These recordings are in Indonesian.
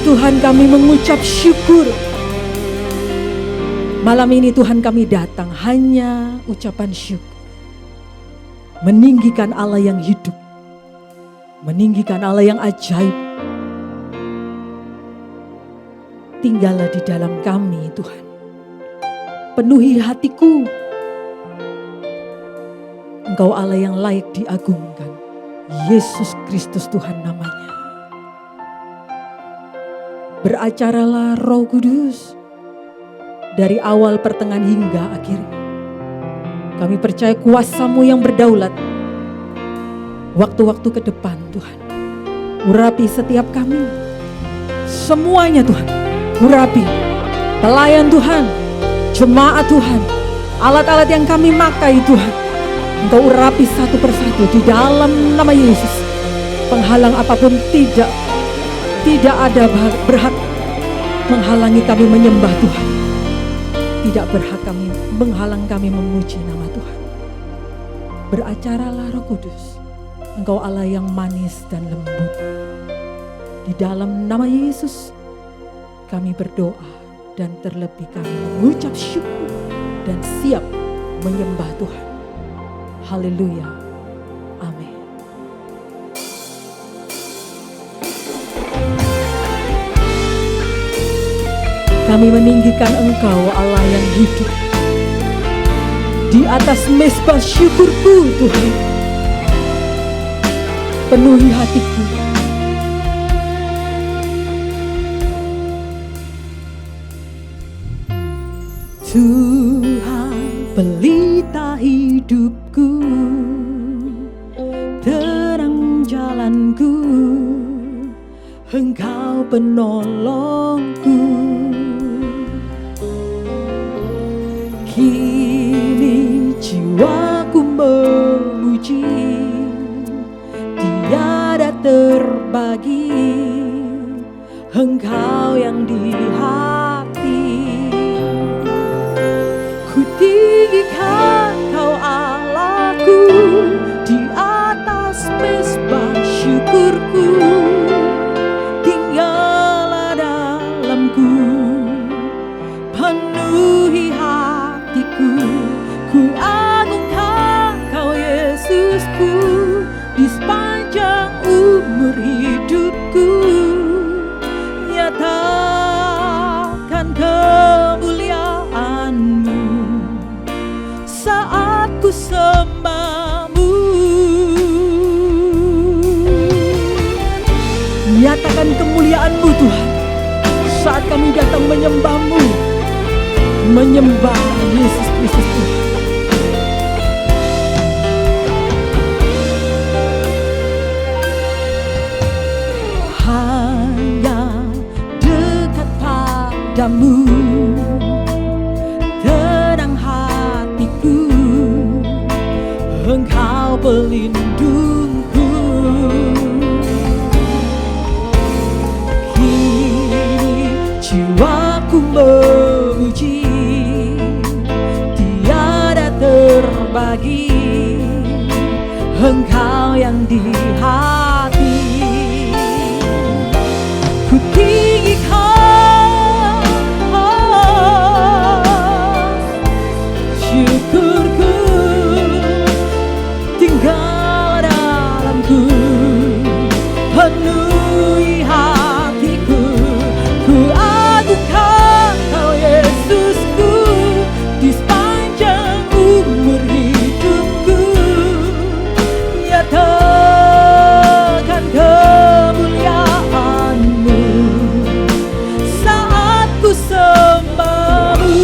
Tuhan, kami mengucap syukur. Malam ini Tuhan, kami datang hanya ucapan syukur. Meninggikan Allah yang hidup, meninggikan Allah yang ajaib. Tinggallah di dalam kami Tuhan. Penuhi hatiku. Engkau Allah yang layak diagungkan. Yesus Kristus Tuhan namanya. Beracaralah Roh Kudus dari awal, pertengahan hingga akhirnya. Kami percaya kuasa-Mu yang berdaulat waktu-waktu ke depan Tuhan. Urapi setiap kami, semuanya Tuhan. Urapi pelayan Tuhan, jemaat Tuhan, alat-alat yang kami pakai Tuhan. Engkau urapi satu persatu di dalam nama Yesus. Penghalang apapun tidak ada berhak menghalangi kami menyembah Tuhan. Tidak berhak kami menghalang kami memuji nama Tuhan. Beracaralah Roh Kudus. Engkau Allah yang manis dan lembut. Di dalam nama Yesus kami berdoa dan terlebih kami mengucap syukur dan siap menyembah Tuhan. Haleluya. Amin. Kami meninggikan Engkau Allah yang hidup. Di atas mezbah syukurku Tuhan. Penuhi hatiku. Tuhan pelita hidupku, terang jalanku, Engkau penolongku. Kini jiwaku memuji, tiada terbagi, Engkau yang di hati. Ku tinggikan Kau Allahku, di atas mezbah syukurku. Tinggallah dalamku, penuhi hatiku. Ku agungkan Kau Yesusku, di sepanjang umur hidupku. Nyatakan kemuliaan-Mu saat ku sembah-Mu. Nyatakan kemuliaan-Mu Tuhan saat kami datang menyembah-Mu, menyembah Yesus Kristus Tuhan. Hanya dekat padamu, tenang hatiku, Engkau pelindungku. Kini jiwaku memuji, tiada terbagi, Engkau yang di hati. Ku tinggikan syukurku, tinggal dalamku, penuhi hatiku. Ku agungkan Kau Yesusku, di sepanjang umur hidupku. Nyatakan kemuliaan-Mu saat ku sembah-Mu.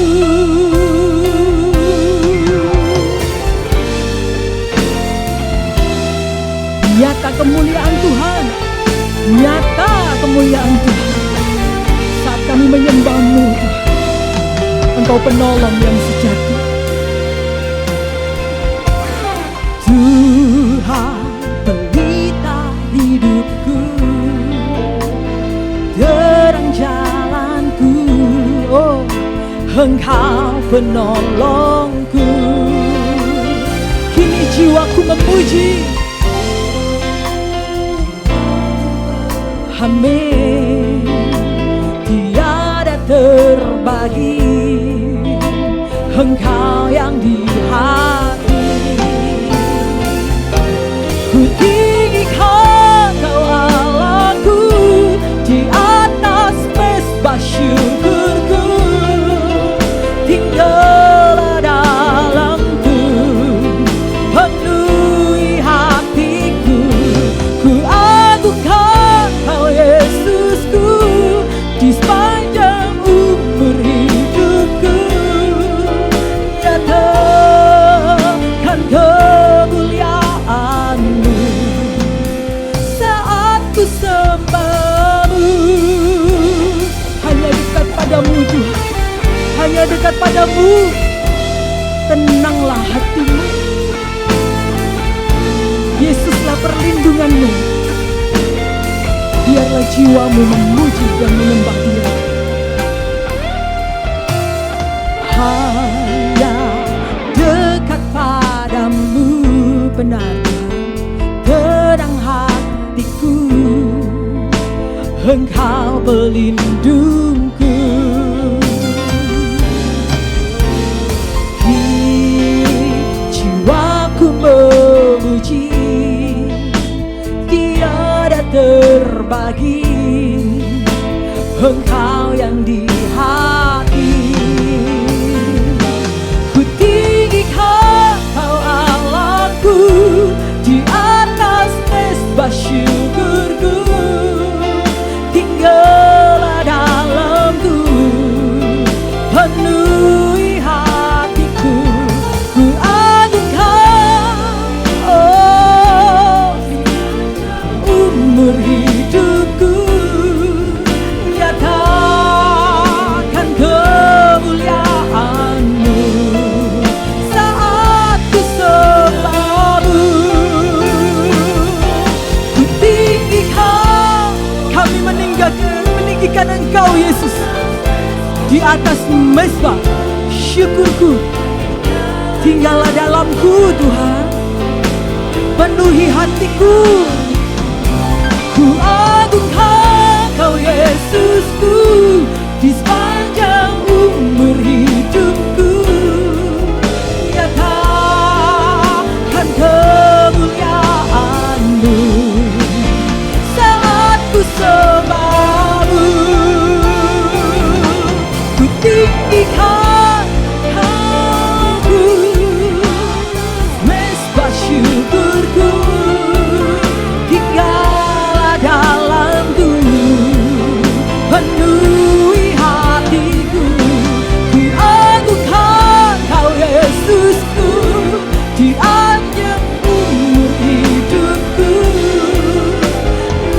Nyata kemuliaan Tuhan, nyata kemuliaan Tuhan saat kami menyembah-Mu Tuhan. Engkau penolong yang sejati. Tuhan pelita hidupku, terang jalanku, oh Engkau penolongku. Kini jiwaku memuji, amin. terbagi, Engkau yang di hati. Ku tinggikan Kau Allahku, di atas mesbah syukurku. Tinggallah dalamku, penuhi hatiku. Ku agungkan Kau Yesusku, di sepanjang umur hidupku. Nyatakan kemuliaan-Mu saat ku sembah-Mu. Hanya dekat padamu Tuhan, hanya dekat padamu. Tenanglah hatimu, Yesuslah perlindunganmu. Biarlah jiwamu memuji dan menyembah Dia. Hanya dekat padamu benarnya tenang hatiku, Engkau pelindungku. Jiwaku memuji, tiada terbagi, Engkau yang di hati. Ku tinggikan Kau Allahku, di atas mesbah syukurku. Tinggallah dalamku, penuhi hatiku. Ku agungkan umur hidupku. Nyatakan kemuliaan-Mu saat ku sembah-Mu. Ku tinggikan, kami meninggikan Engkau Yesus, di atas mesbah syukurku. Tinggallah dalamku Tuhan, penuhi hatiku. Ku agungkan Kau Yesusku, di sepanjang umur hidupku. Nyatakan kemuliaan-Mu saat ku sembah-Mu. Ku tinggikan Kau, mesbah syukurku. Tinggallah dalamku, penuhi hatiku. Ku agungkan Kau Yesusku, di anjing umur hidupku.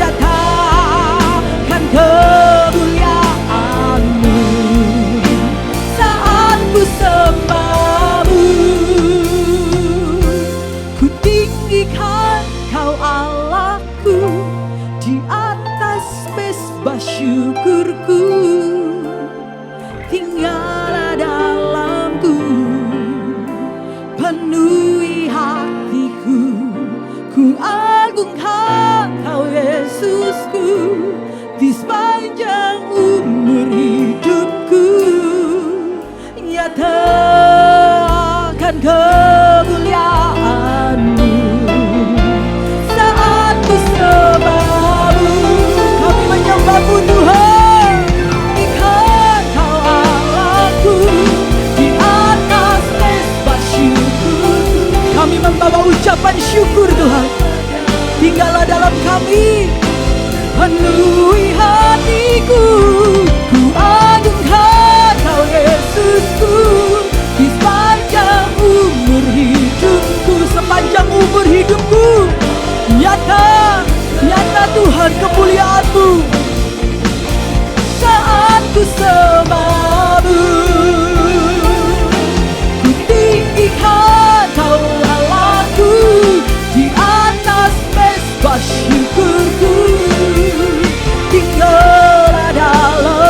Nyatakan kemuliaan-Mu saat ku sembah-Mu. Ku tinggikan Kau Allahku, di atas mesbah syukurku. Tinggallah dalamku, penuhi hatiku. Ku agungkan Kau Yesusku, di sepanjang umur hidupku. Nyatakan kemuliaan-Mu saat ku sembah-Mu. Kami menyembah-Mu Tuhan. Tinggikan Kau Allahku, di atas mesbah syukur. Kami membawa ucapan syukur Tuhan. Tinggallah dalam kami, penuhi hatiku. Ku agungkan Kau Yesusku, di sepanjang umur hidupku. Sepanjang umur hidupku, nyata Tuhan kemuliaan-Mu saat ku sembah-Mu. Ku tinggikan Kau Allahku, di atas mesbah syukurku. Tinggallah dalam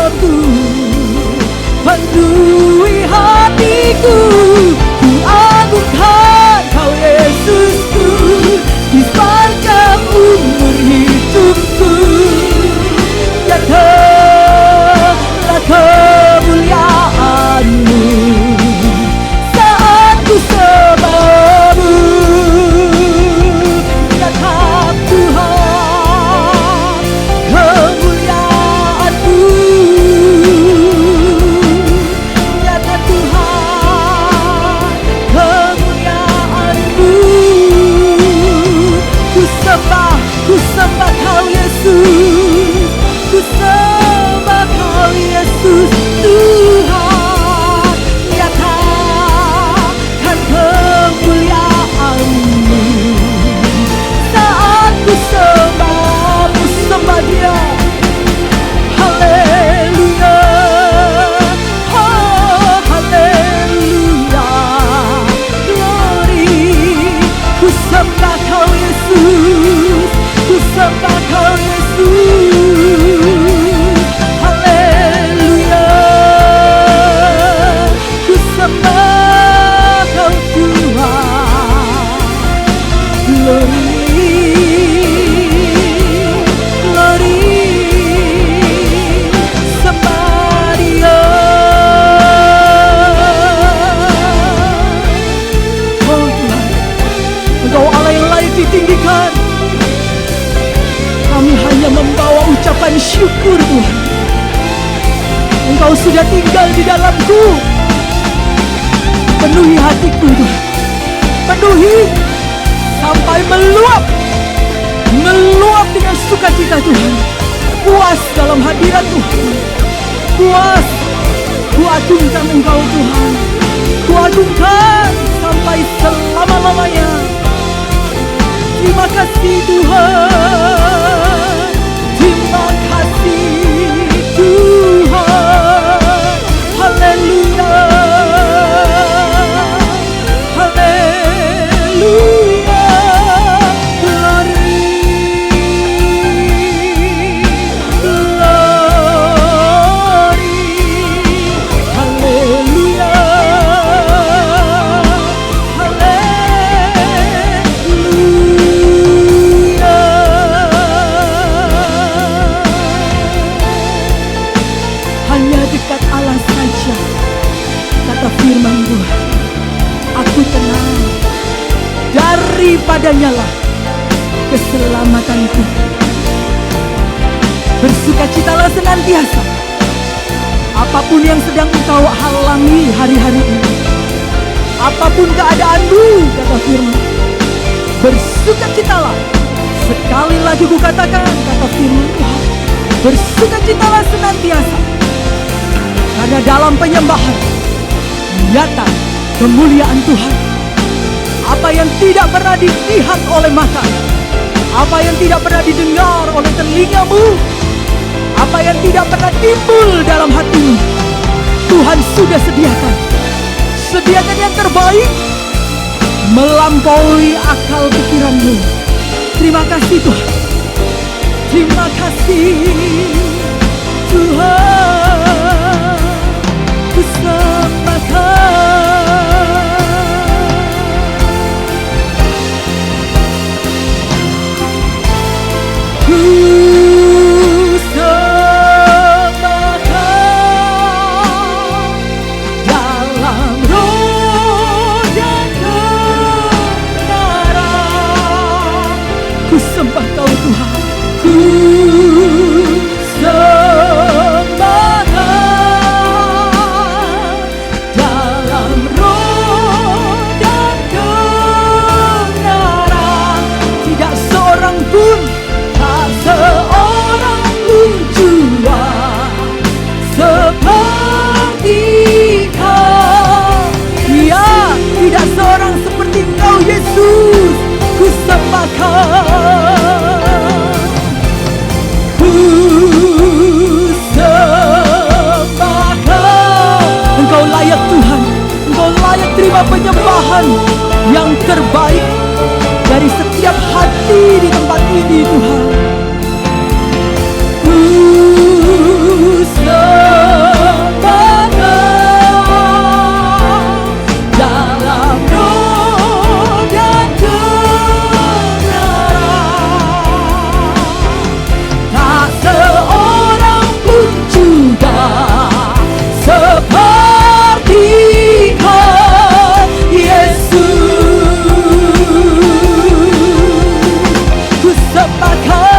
sembah Kau Yesus, ku sembah Kau Yesus. Haleluya, ku sembah Kau Tuhan. Glory, glory, sembah Dia. Oh Tuhan, Engkau Allah yang layak ditinggikan. Kami hanya membawa ucapan syukur Tuhan. Engkau sudah tinggal di dalamku. Penuhi hatiku Tuhan, penuhi sampai meluap dengan sukacita Tuhan. Puas dalam hadirat Tuhan, puas. Ku agungkan Engkau Tuhan, ku agungkan sampai selama-lamanya. Terima kasih Tuhan, terima kasih Tuhan. Haleluya, haleluya, glory, glory, haleluya, haleluya. Hanya dekat Allah saja, kata firman Tuhan, aku tenang, daripadanya lah keselamatanku. Bersukacitalah senantiasa, apapun yang sedang engkau halangi hari-hari ini, apapun keadaanmu, kata firman. Bersukacitalah, sekali lagi ku katakan, kata firman Tuhan, bersukacitalah senantiasa, karena dalam penyembahan nyata kemuliaan Tuhan. Apa yang tidak pernah dilihat oleh mata, apa yang tidak pernah didengar oleh telingamu, apa yang tidak pernah timbul dalam hatimu, Tuhan sudah sediakan. Sediakan yang terbaik, melampaui akal pikiranmu. Terima kasih Tuhan, terima kasih Tuhan, ku sembah Kau. Ku sembah Kau dalam roh dan kebenaran. Ku sembah Kau Tuhan, ku sembah Kau dalam roh dan kebenaran. Tidak seorang pun, tak seorang pun juga seperti Kau. Ya, tidak seorang seperti Kau Yesus. Ku sembah Kau, ku sembah Kau. Engkau layak Tuhan, Engkau layak terima penyembahan yang terbaik dari setiap hati di tempat ini Tuhan. Ku sembah Kau dalam roh dan kebenaran. Tak seorang pun juga seperti Kau Yesus. Ku sembah Kau.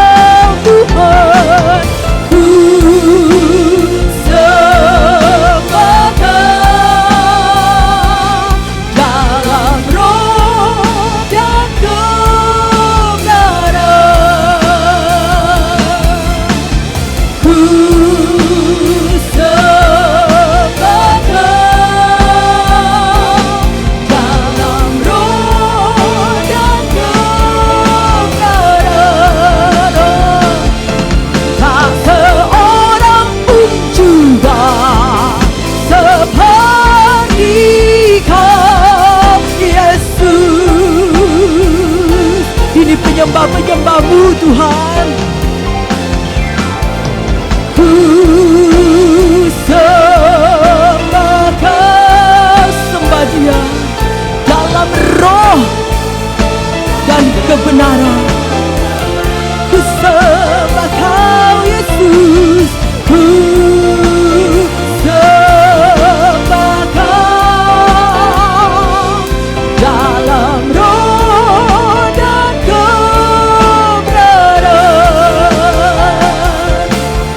penyembah-penyembah-Mu Tuhan. Ku sembah Kau, sembah Dia dalam roh dan kebenaran. Ku sembah Kau Yesus, ku sembah Kau dalam roh dan kebenaran.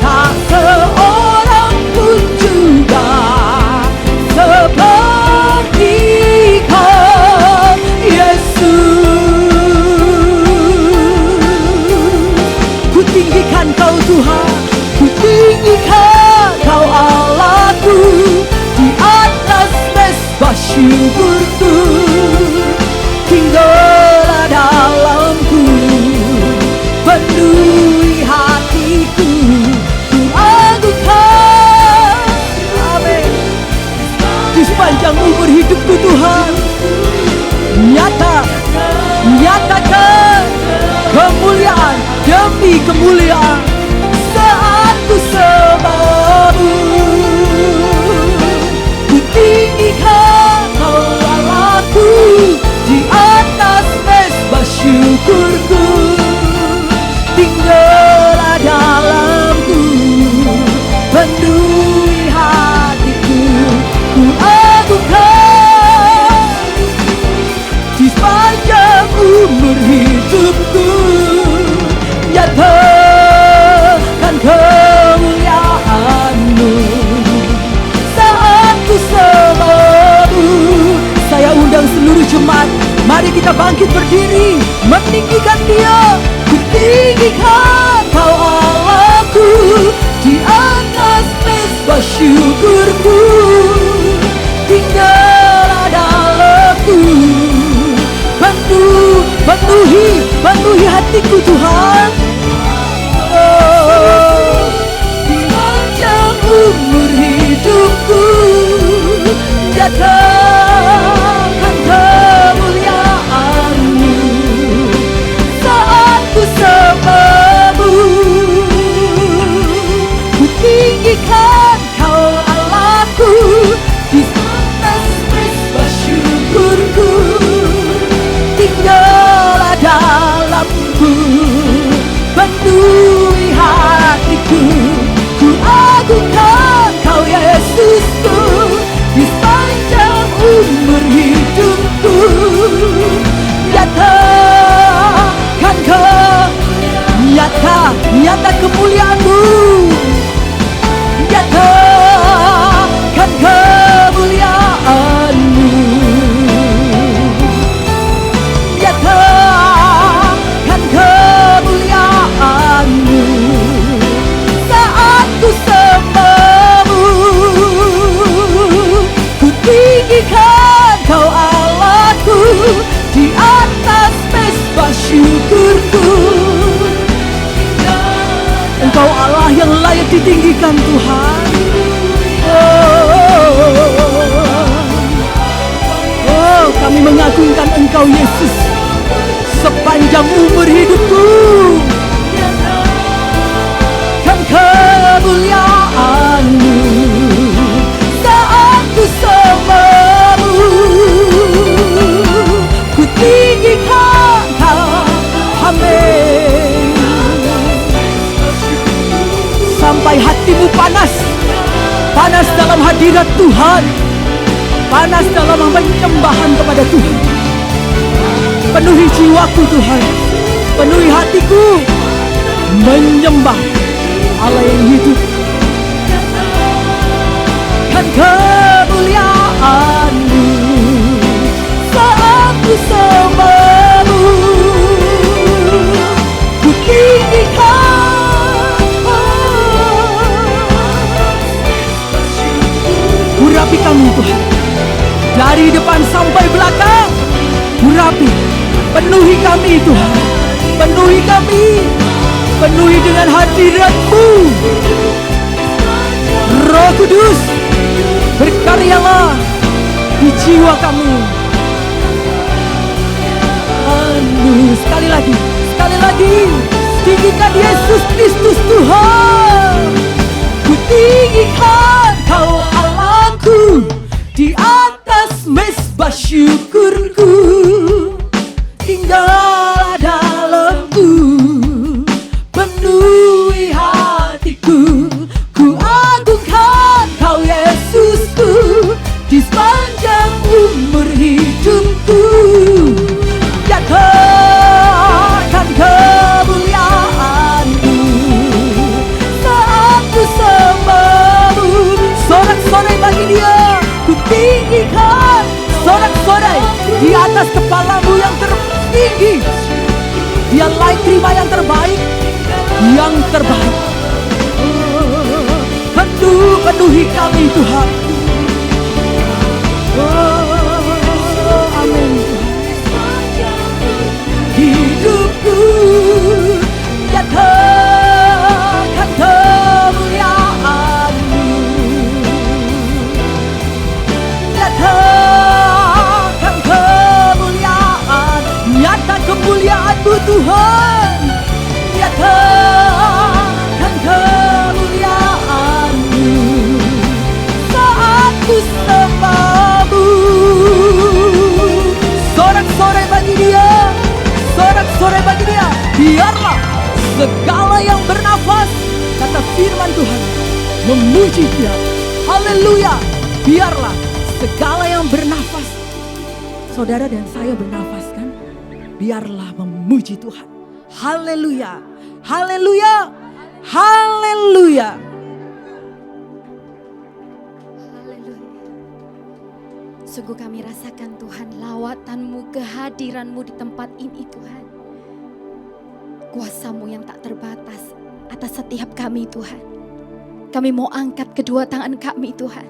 Tak seorang pun juga seperti Kau Yesus. Ku tinggikan Kau Tuhan, ku tinggikan Kau Allahku, di atas mesbah syukurku. Tinggallah dalamku, penuhi hatiku, ku agungkan. Amin. Di sepanjang umur hidupku Tuhan, nyatakan kemuliaan demi kemuliaan saat ku sembah-Mu. Ku tinggikan Kau Allahku, di atas mesbah syukurku. Tinggallah dalamku, penuhi hatiku, ku agungkan. Di sepanjang umur hidupku, nyatakan kemuliaan-Mu saat ku sembah-Mu. Saya undang seluruh jemaat, mari kita bangkit berdiri, meninggikan Dia. Ku tinggikan Kau Allahku, di atas mesbah syukurku. Tinggallah dalamku, penuhi hatiku Tuhan. Oh, di sepanjang umur hidupku, nyatakan kemuliaan-Mu saat ku sembah-Mu. Ku tinggikan Kau Allahku, di atas mesbah syukurku. Tinggallah dalamku, penuhi hatiku, ku agungkan Kau Yesusku. Di sepanjang umur hidupku, nyata kemuliaan-Mu, nyatakan kemuliaan-Mu, nyatakan kemuliaan-Mu saat ku sembah-Mu. Ku tinggikan Kau Allahku, di atas mesbah syukurku. Engkau Allah yang layak ditinggikan Tuhan. Oh, kami mengagungkan Engkau Yesus sepanjang umur hidupku. Kan kemuliaan-Mu saat ku sembah-Mu. Ku tinggikan Kau, amin. Sampai hatimu panas dalam hadirat Tuhan, panas dalam penyembahan kepada Tuhan. Penuhi jiwaku Tuhan, penuhi hatiku, menyembah Allah yang hidup. Kan kemuliaan-Mu saat ku sembah-Mu. Ku tinggikan, urapi kami Tuhan, dari depan sampai belakang. Urapi, penuhi kami Tuhan, penuhi kami, penuhi dengan hadirat-Mu. Roh Kudus, berkaryalah di jiwa kami. Sekali lagi tinggikan Yesus Kristus Tuhan. Ku tinggikan Kau Allahku di atas mezbah syukurku. Tinggallah dalamku, penuhi hatiku. Ku agungkan Kau Yesusku di sepanjang umur hidupku. Nyatakan kemuliaan-Mu saat ku sembah-Mu. Sorak-sorai bagi Dia ku tinggikan, sorak-sorai di atas kepala-Mu yang tertinggi. Dia layak terima yang terbaik, yang terbaik. Penuhi kami Tuhan. Amin. Hidupku nyatakan kemuliaan-Mu. Nyatakan kemuliaan, nyata kemuliaan-Mu Tuhan. Nyatakan kemuliaan-Mu saat ku sembah-Mu. Sorak-sorai bagi Dia, sorak-sorai bagi Dia. Biarlah segala yang bernafas, kata firman Tuhan, memuji Dia. Haleluya. Biarlah segala yang bernafas, saudara dan saya bernafas kan, biarlah memuji Tuhan. Haleluya, haleluya, haleluya. Sungguh kami rasakan Tuhan lawatan-Mu, kehadiran-Mu di tempat ini Tuhan. Kuasa-Mu yang tak terbatas atas setiap kami Tuhan. Kami mau angkat kedua tangan kami Tuhan.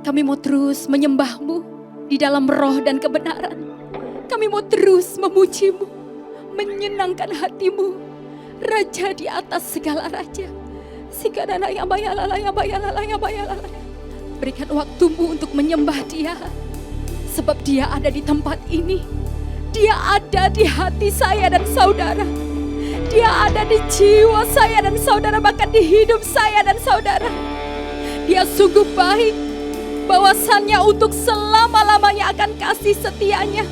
Kami mau terus menyembah-Mu di dalam roh dan kebenaran. Kami mau terus memuji-Mu, menyenangkan hati-Mu, Raja di atas segala raja. Sikadana yang bayalala, yang bayalala, yang bayalala. Berikan waktu-Mu untuk menyembah Dia. Sebab Dia ada di tempat ini. Dia ada di hati saya dan saudara. Dia ada di jiwa saya dan saudara, bahkan di hidup saya dan saudara. Dia sungguh baik, bahwasannya untuk selama-lamanya akan kasih setianya.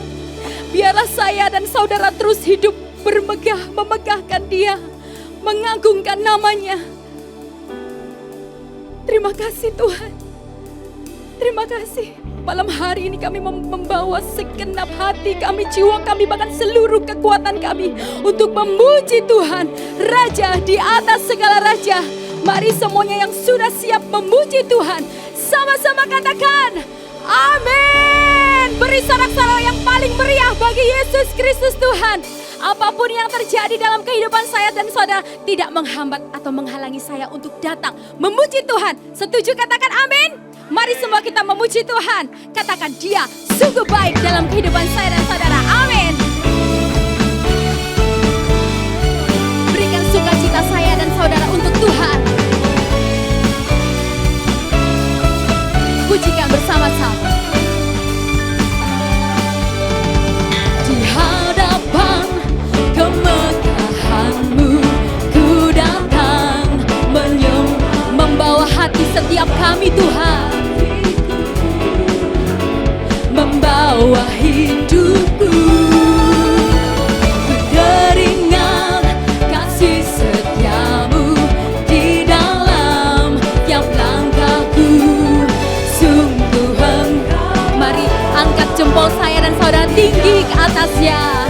Biarlah saya dan saudara terus hidup bermegah, memegahkan Dia, mengagungkan namanya. Terima kasih Tuhan. Terima kasih. Malam hari ini kami membawa segenap hati kami, jiwa kami, bahkan seluruh kekuatan kami untuk memuji Tuhan, Raja di atas segala raja. Mari semuanya yang sudah siap memuji Tuhan, sama-sama katakan amin. Beri sorak-sorai yang paling meriah bagi Yesus Kristus Tuhan. Apapun yang terjadi dalam kehidupan saya dan saudara tidak menghambat atau menghalangi saya untuk datang memuji Tuhan. Setuju katakan amin? Mari semua kita memuji Tuhan. Katakan Dia sungguh baik dalam kehidupan saya dan saudara. Amin. Berikan sukacita saya dan saudara untuk Tuhan. Pujikan bersama-sama. Di hadapan kemekahan-Mu ku datang membawa hati setiap kami Tuhan, membawa hidupku. Ku teringat kasih setia-Mu di dalam tiap langkahku. Sungguh Engkau. Mari angkat jempol saya dan saudara tinggi ke atasnya.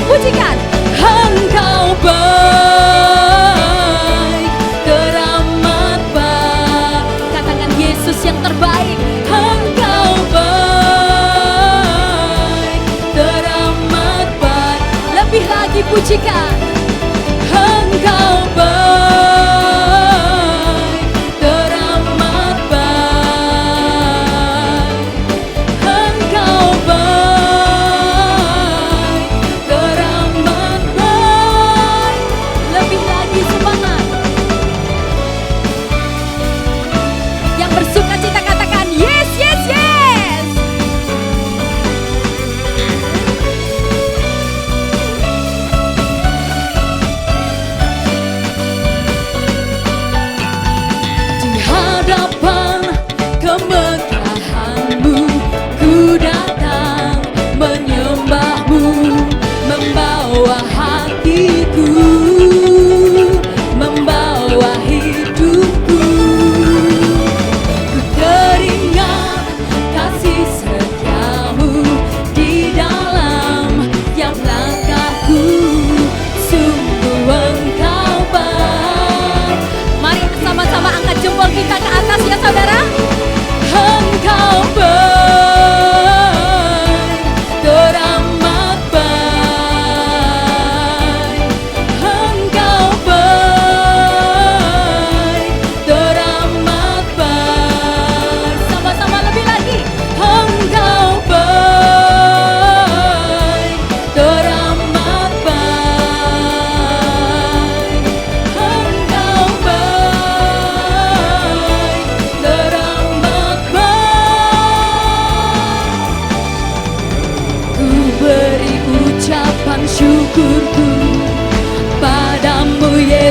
Pujikan Engkau baik, teramat baik. Katakan Yesus yang terbaik. Engkau baik, teramat baik. Lebih lagi pujikan Engkau baik, teramat baik. Engkau baik, teramat baik. Lebih lagi semangat. Yang bersuka cita katakan yes, yes, yes.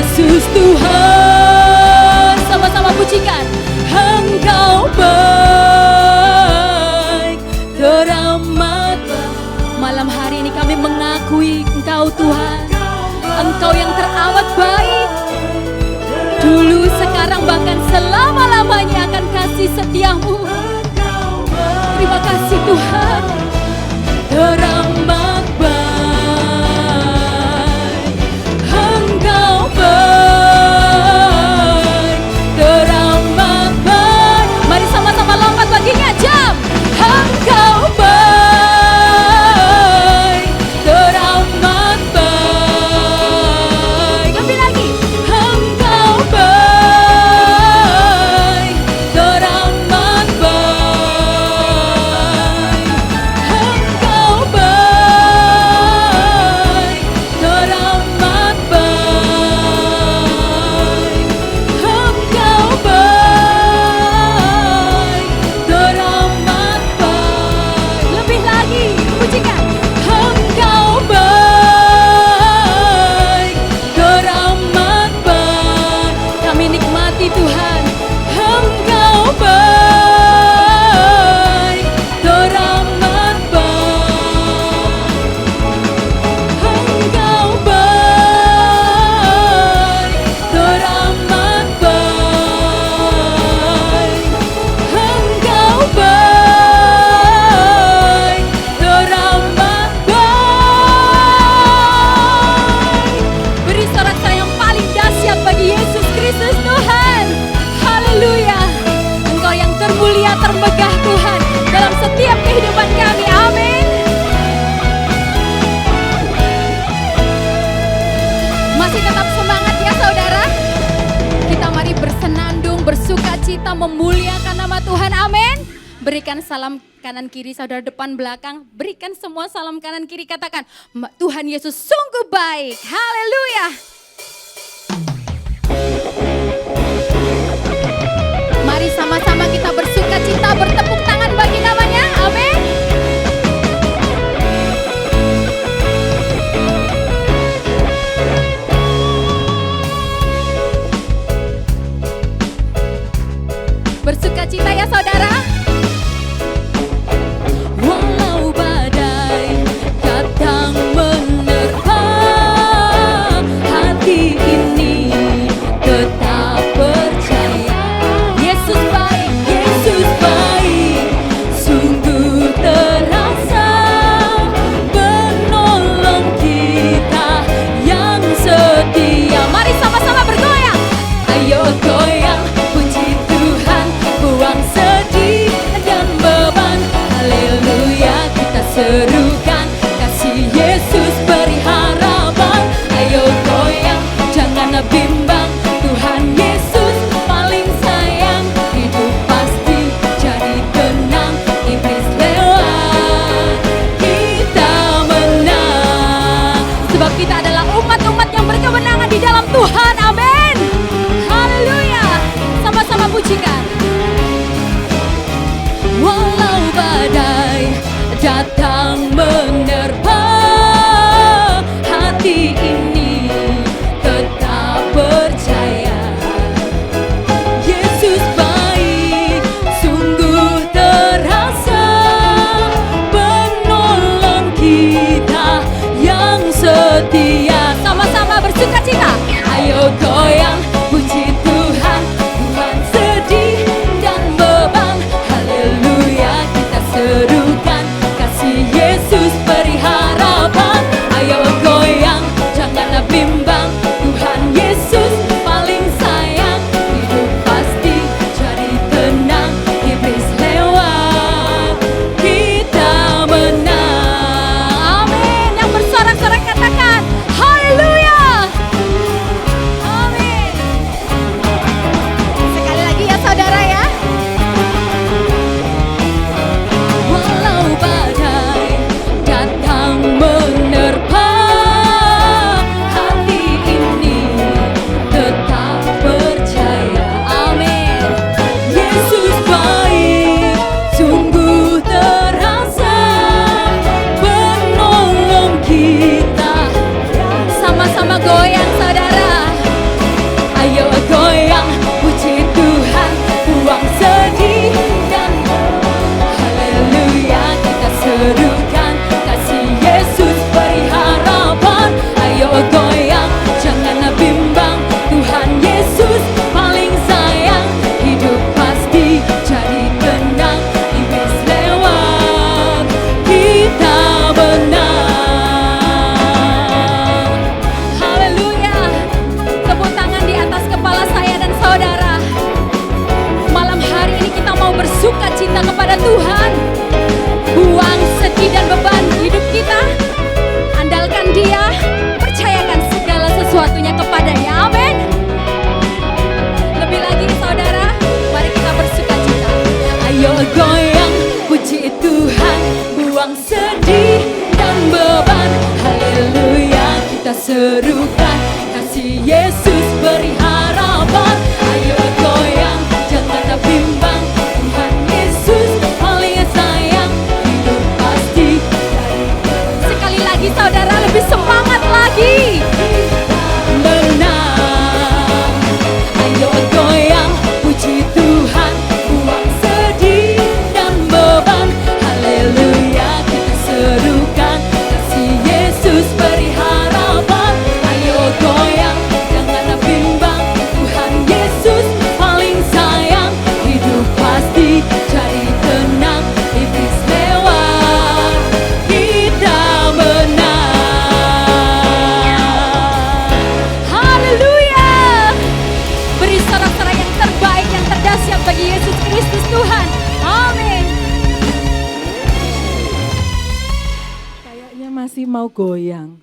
Yesus Tuhan. Sama-sama pujikan. Engkau baik, teramat. Malam hari ini kami mengakui Engkau Tuhan. Engkau yang teramat baik. Dulu, sekarang, bahkan selama-lamanya akan kasih setiamu. Terima kasih Tuhan. Teramat baik, Engkau baik, teramat baik. Mari sama-sama lompat baginya, jam. Engkau baik, teramat baik. Lebih lagi. Engkau baik, teramat baik. Engkau baik, teramat baik. Engkau baik, teramat baik. Lebih lagi, pujikan. Engkau baik, teramat baik. Kami nikmati Tuhan. Engkau baik, teramat baik. Engkau baik, teramat baik. Engkau baik, teramat baik. Beri sorak-sorai yang paling dahsyat bagi Yesus Kristus Tuhan. Haleluya. Engkau yang termulia, termegah Tuhan dalam setiap kehidupan kami. Amin. Masih tetap semangat ya saudara. Kita mari bersenandung, bersuka cita, memuliakan nama Tuhan. Amin. Berikan salam kanan kiri saudara, depan belakang. Berikan semua salam kanan kiri. Katakan, Tuhan Yesus sungguh baik. Haleluya. Mari sama-sama kita bersuka cita, bertepuk tangan bagi namanya. Amin. Bersuka cita ya saudara. Walau badai datang menerpa, hati ini tetap percaya. Yesus baik, Yesus baik, sungguh terasa penolong kita yang setia. Mari sama-sama bergoyang. Ayo goyang, puji Tuhan, buang sedih dan beban. Haleluya, kita serukan, kasih Yesus beri harapan. Ayo goyang, jangan bimbang, Tuhan Yesus paling sayang. Hidup pasti jadi tenang, iblis lewat, kita menang. Sebab kita adalah umat-umat yang berkemenangan di dalam Tuhan. Amin. Haleluya. Sama-sama pujikan. Walau badai datang menerpa, serukan, kasih Yesus beri harapan. Ayo goyang, janganlah bimbang, Tuhan Yesus paling sayang, hidup pasti. Sekali lagi saudara, lebih semangat lagi. Menang, ayo goyang, puji Tuhan, buang sedih dan beban. Haleluya, kita serukan, kasih Yesus beri harapan. Ayo goyang, janganlah bimbang, Tuhan Yesus paling sayang, hidup pasti jadi tenang, iblis lewat, kita menang. Haleluya, beri sorak-sorai yang terbaik, yang terdahsyat bagi Yesus Kristus Tuhan. Amin. Kayaknya masih mau goyang.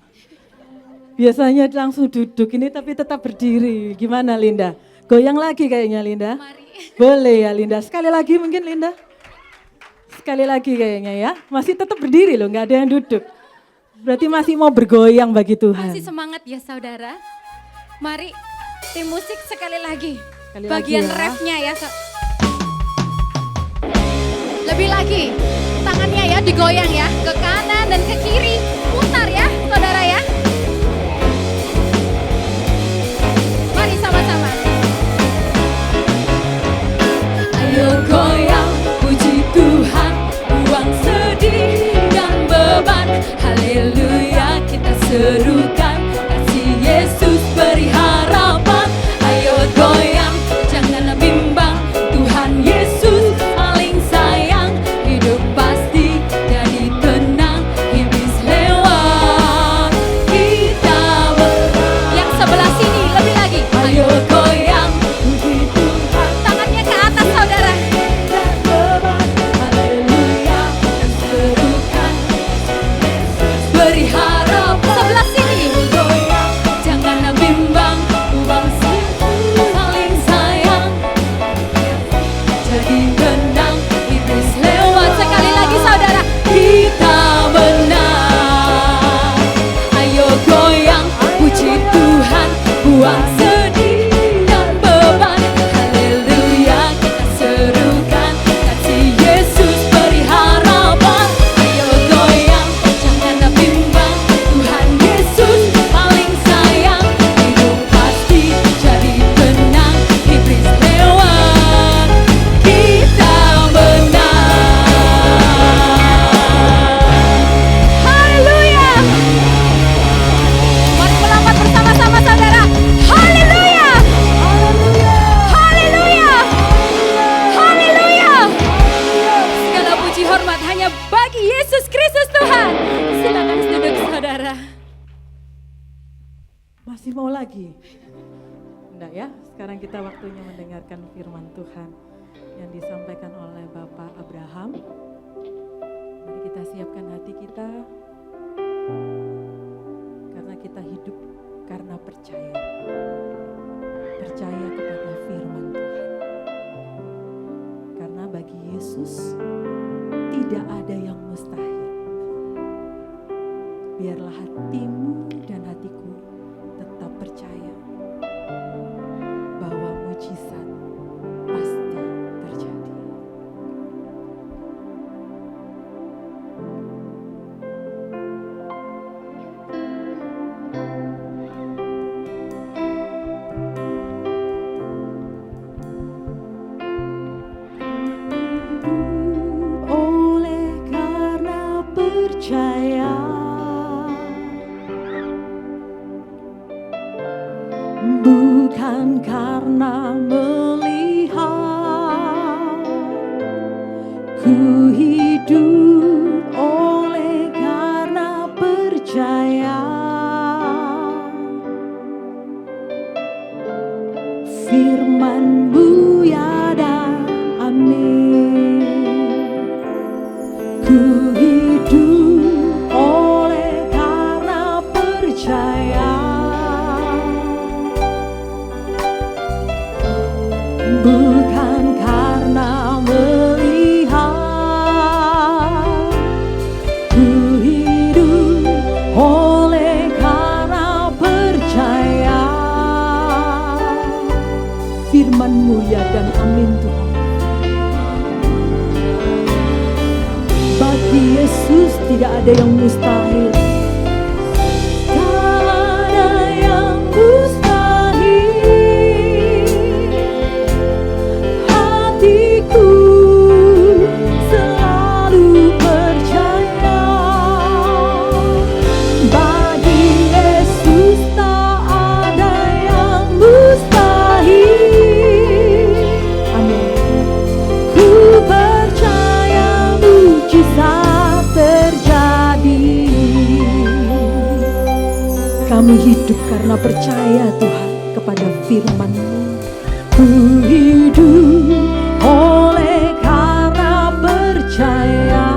Biasanya langsung duduk ini tapi tetap berdiri. Gimana Linda? Goyang lagi kayaknya Linda. Mari. Boleh ya Linda. Sekali lagi mungkin Linda. Sekali lagi kayaknya ya. Masih tetap berdiri loh, nggak ada yang duduk. Berarti masih mau bergoyang bagi Tuhan. Masih semangat ya saudara. Mari tim musik sekali lagi. Sekali Bagian lagi ya. refnya ya. Lebih lagi. Tangannya ya digoyang ya. Ke kanan dan ke kiri. Putar ya saudara ya. Mari sama-sama. Ayo goyang, puji Tuhan, buang sedih dan beban. Haleluya, kita serukan, kasih Yesus beri harapan. Ayo goyang, janganlah bimbang, Tuhan Yesus paling sayang, hidup pasti jadi tenang, iblis lewat, kita menang. Yang sebelah sini lebih lagi. Ayo goyang, puji Tuhan, tangannya ke atas saudara. Haleluya, kita serukan, beri harapan. Sebelah sini. Janganlah bimbang, buang sedih paling sayang, jadi tenang, iblis lewat. Sekali lagi saudara, kita menang. Ayo goyang, puji Tuhan, buang sedih dan beban. Haleluya, kita serukan, kasih Yesus beri harapan. Ayo goyang, janganlah bimbang, Tuhan Yesus paling sayang, hidup pasti jadi tenang, iblis lewat, kita menang. Haleluya. Mari melompat bersama-sama saudara. Haleluya. Haleluya. Haleluya. Segala puji hormat hanya bagi Yesus Kristus Tuhan. Silakan duduk saudara. Masih mau lagi? Enggak ya, sekarang kita waktunya mendengarkan firman Tuhan yang disampaikan oleh Bapak Abraham. Mari kita siapkan hati kita, karena kita hidup karena percaya. Percaya kepada firman Tuhan. Karena bagi Yesus tidak ada yang mustahil. Biarlah hatimu dan hatiku tetap percaya bahwa mujizat pasti terjadi. Oleh karena percaya, bukan karena melihat, ku hidup oleh karena percaya. Firman-Mu ya dan amin. Ku hidup oleh karena percaya. Bukan karena melihat, ku hidup oleh karena percaya. ada yang mustahil. Tak ada yang mustahil. Hatiku selalu percaya, bagi Yesus tak ada yang mustahil. Amin. Ku percaya mujizat terjadi. Kami hidup karena percaya Tuhan kepada firman-Mu. Ku hidup oleh karena percaya,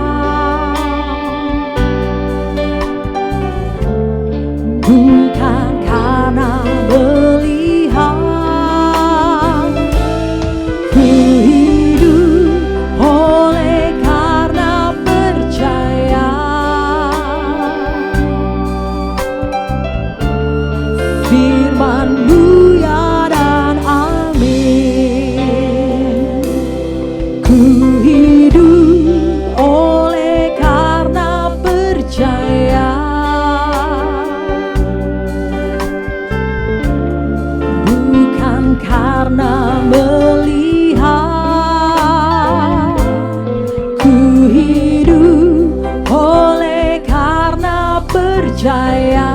bukan karena melihat. Ku hidup oleh karena percaya. Firman-Mu ya dan amin. Ku hidup oleh karena percaya, bukan karena melihat. Ku hidup oleh karena percaya.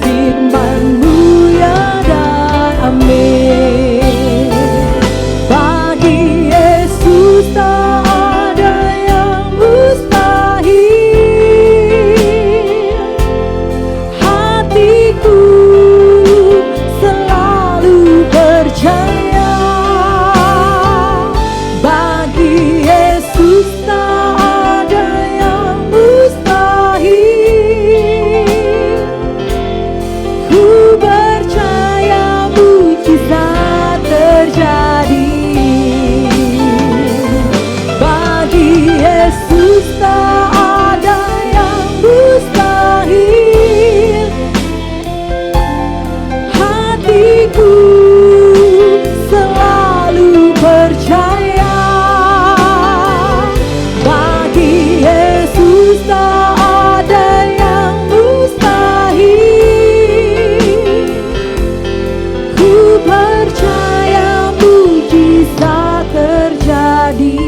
Firman-Mu ya dan amin. Bagi Yesus tak ada yang mustahil. Hatiku selalu percaya, bagi Yesus tak ada yang mustahil. Ku percaya mujizat terjadi. Bagi Yesus tak ada yang mustahil. Hatiku selalu percaya, bagi Yesus tak ada yang mustahil. Ku percaya mujizat terjadi.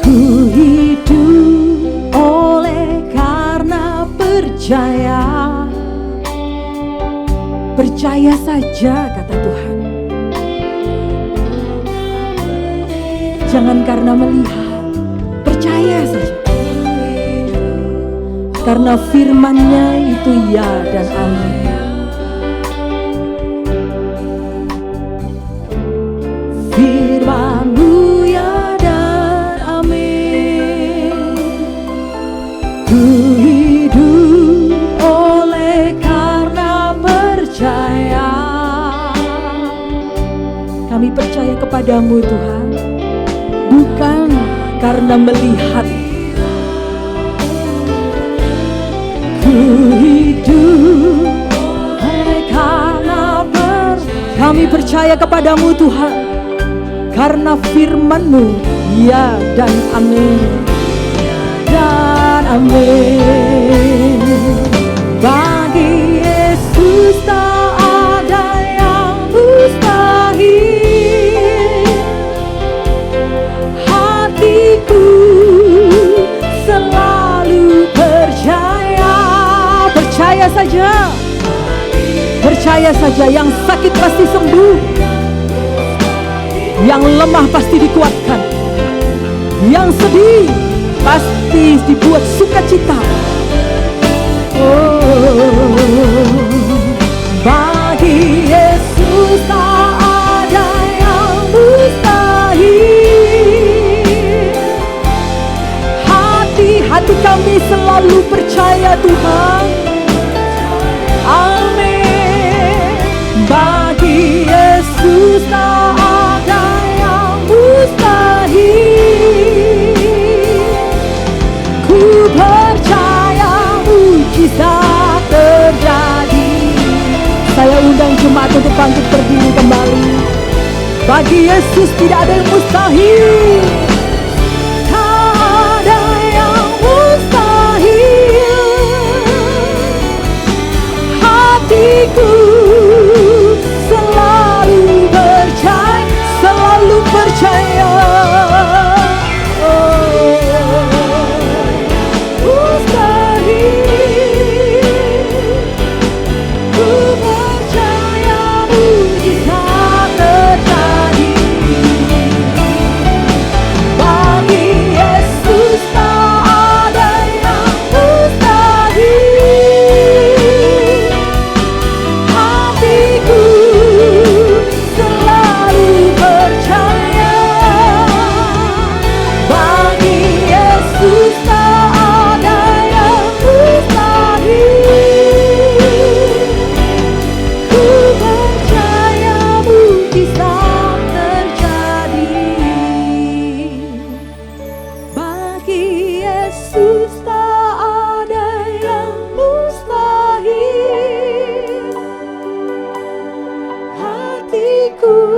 Ku hidup oleh karena percaya. Percaya saja kata Tuhan. Jangan karena melihat, percaya saja. Karena firman-Nya itu ya dan amin. Firman-Mu ya dan amin. Ku hidup oleh karena percaya. Kami percaya kepadamu Tuhan, bukan karena melihat. Ku hidup oleh karena kami percaya kepadamu Tuhan, karena firman-Mu ya dan amin. Dan amin. Bagi Yesus tak ada yang mustahil. Hatiku selalu percaya. Percaya saja. Percaya saja, yang sakit pasti sembuh. Yang lemah pasti dikuatkan. Yang sedih pasti dibuat sukacita. Bagi Yesus tak ada yang mustahil. Hati kami selalu percaya Tuhan. Amin. Bagi Yesus tak ada yang mustahil. Ku percaya mujizat terjadi. Saya undang untuk bangkit berdiri kembali. Bagi Yesus tidak ada yang mustahil. Tak ada yang mustahil. Hatiku selalu percaya. Hatiku